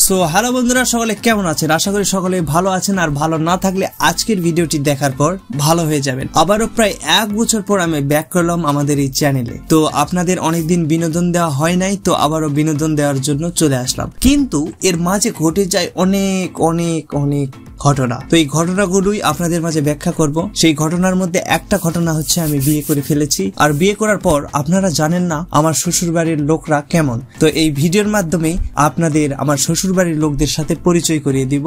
So hello বন্ধুরা, সকলে কেমন আছেন? আশা করি সকলে ভালো আছেন, আর ভালো না থাকলে আজকের ভিডিওটি দেখার পর ভালো হয়ে যাবেন। আবারও প্রায় 1 বছর পর আমি ব্যাক করলাম আমাদের এই চ্যানেলে। তো আপনাদের অনেকদিন বিনোদন দেওয়া হয় নাই, তো আবারও বিনোদন দেওয়ার জন্য চলে আসলাম। কিন্তু এর মাঝে ঘটে যায় অনেক অনেক অনেক ঘটনা। তো এই ঘটনাগুলোই আপনাদের মাঝে ব্যাখ্যা করব। সেই ঘটনার মধ্যে একটা ঘটনা হচ্ছে আমি বিয়ে করে ফেলেছি, আর বিয়ে করার পর আপনারা জানেন না আমার শ্বশুর বাড়ির লোকরা কেমন। তো এই ভিডিওর মাধ্যমে আপনাদের আমার শ্বশুর বাড়ির লোকদের সাথে পরিচয় করিয়ে দিব,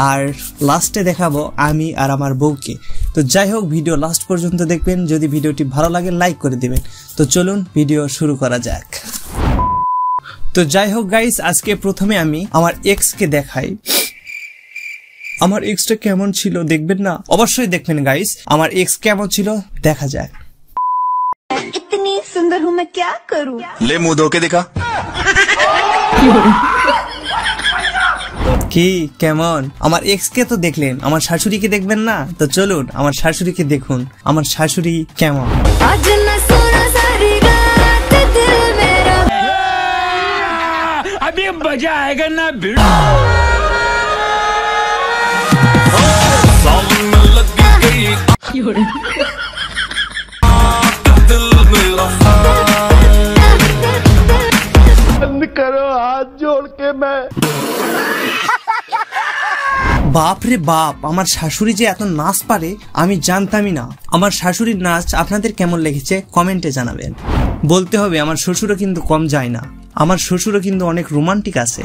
আর লাস্টে দেখাবো আমি আর আমার বউকে। তো যাই হোক, ভিডিও লাস্ট পর্যন্ত দেখবেন। যদি ভিডিওটি ভালো লাগে লাইক করে দিবেন। তো চলুন ভিডিও শুরু করা যাক। তো যাই হোক গাইস, আজকে প্রথমে আমি আমার এক্স কে দেখাই। আমার এক্সটা কেমন ছিল দেখবেন না? অবশ্যই দেখবেন গাইস, আমার এক্স কেমন ছিল দেখা যায়। इतनी सुंदर हूँ मैं क्या करूँ? ले मुंह धो के दिखा। কি কেমন? আমার এক্স কে তো দেখলেন, আমার শাশুড়িকে দেখবেন না? তো চলুন আমার শাশুড়িকে দেখুন, আমার শাশুড়ি কেমন। अभी मजा आएगा ना भिड़। बंद करो हाथ जोड़ के मैं। বাপ রে বাপ, আমার শাশুড়ি যে এত নাচ পারে আমি জানতামই না। আমার শাশুড়ির নাচ আপনাদের কেমন লেগেছে কমেন্টে জানাবেন। বলতে হবে আমার শ্বশুরও কিন্তু কম যায় না, আমার শ্বশুরও কিন্তু অনেক রোমান্টিক আছে।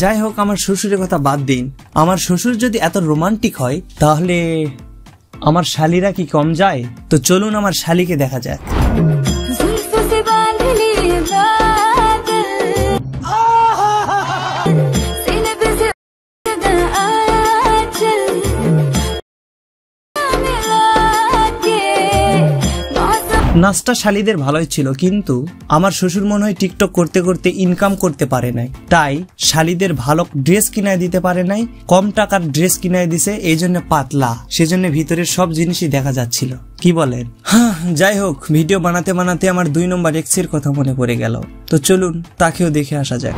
যাই হোক, আমার শ্বশুরের কথা বাদ দিন। আমার শ্বশুর যদি এত রোমান্টিক হয় তাহলে আমার শালিরা কি কম যায়? তো চলুন আমার শালিকে দেখা যাক। নাচটা শালিদের ভালোই ছিল, কিন্তু আমার শ্বশুর মনে হয় টিকটক করতে করতে ইনকাম করতে পারে নাই, তাই শালিদের ভালো ড্রেস কিনায় দিতে পারে নাই, কম টাকার ড্রেস কিনায় দিছে, এই জন্য পাতলা, সেজন্য ভিতরের সব জিনিসই দেখা যাচ্ছিল। কি বলেন? হ্যাঁ, যাই হোক, ভিডিও বানাতে বানাতে আমার 2 নম্বর এক্সের কথা মনে পড়ে গেল। তো চলুন তাকেও দেখে আসা যাক।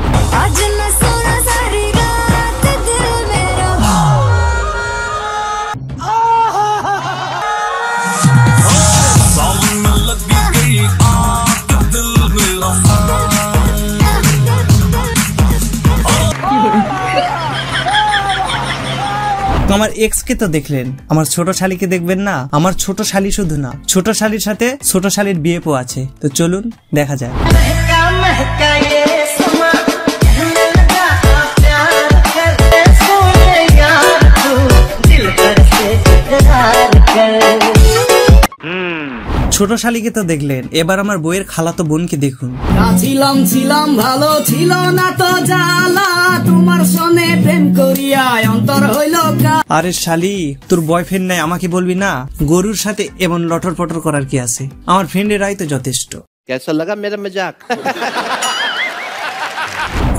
আমার এক্স কে তো দেখলেন, আমার ছোট শালিকে দেখবেন না? আমার ছোট শালি শুধু না, ছোট শালির সাথে ছোট শালির বিয়ে পো আছে। তো চলুন দেখা যায়। ছোট শালিকে তো দেখলেন, এবার আমার বইয়ের খালাতো বোনকে দেখুন। ছিলাম ভালো ছিল না তো জ্বালা, তোমার সনে প্রেম করিয়া অন্তর হইল। আরে শালি, তোর বয়ফ্রেন্ড নাই আমাকে বলবি না? গরুর সাথে এমন লটর পটর করার কি আছে? আমার ফ্রেন্ডেরাই তো যথেষ্ট। कैसा लगा मेरा मजाक?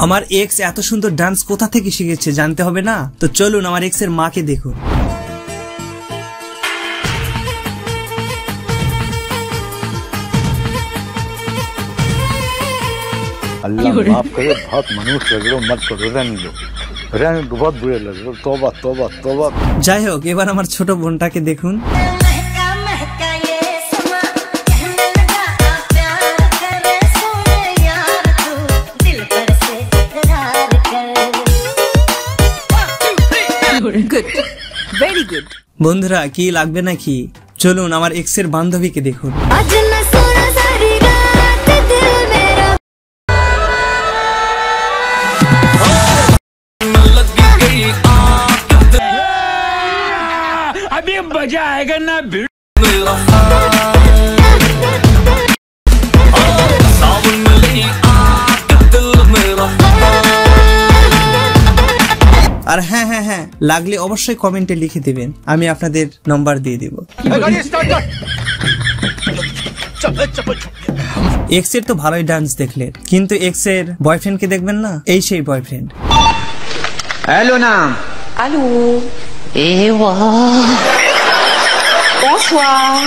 আমার এক্স এত সুন্দর ডান্স কোথা থেকে শিখেছে জানতে হবে না? তো চলুন আমার এক্স এর মাকে দেখুন। अल्लाह माफ करे, बहुत मनुष्य लग रहे हो, मत करो, रहने दो, बहुत बुरे लग रहे हो, तौबा तौबा तौबा। যাই হোক, এবার আমার ছোট বোনটাকে দেখুন। Very good. বন্ধুরা কি লাগবে নাকি? চলুন আমার এক্স এর বান্ধবীকে দেখুন। अभी मजा आएगा ना भिड़। লাগলে অবশ্যই কমেন্টে লিখে দিবেন, আমি আপনাদের নাম্বার দিয়ে দিব। এক্স এর তো ভালোই ডান্স দেখলেন, কিন্তু এক্স এর বয়ফ্রেন্ডকে দেখবেন না, এই সেই boyfriend. Allô naam. Allô. Eh wah. Bonsoir.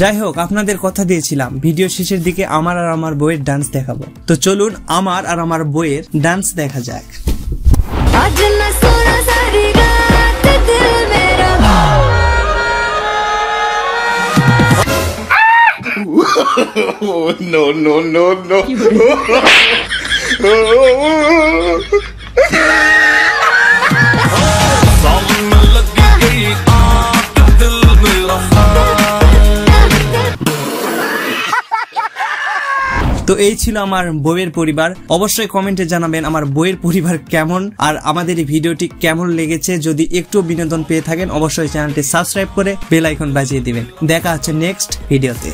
যাই হোক, আপনাদের কথা দিয়েছিলাম ভিডিও শেষের দিকে আমার আর আমার বইয়ের ডান্স দেখাবো, তো চলুন আমার আর আমার বইয়ের ডান্স দেখা যাক। No, no, no, no. তো এই ছিল আমার বইয়ের পরিবার। অবশ্যই কমেন্টে জানাবেন আমার বইয়ের পরিবার কেমন, আর আমাদের এই ভিডিওটি কেমন লেগেছে। যদি একটু বিনোদন পেয়ে থাকেন অবশ্যই চ্যানেলটি সাবস্ক্রাইব করে বেল আইকন বাজিয়ে দিবেন। দেখা হচ্ছে নেক্সট ভিডিওতে।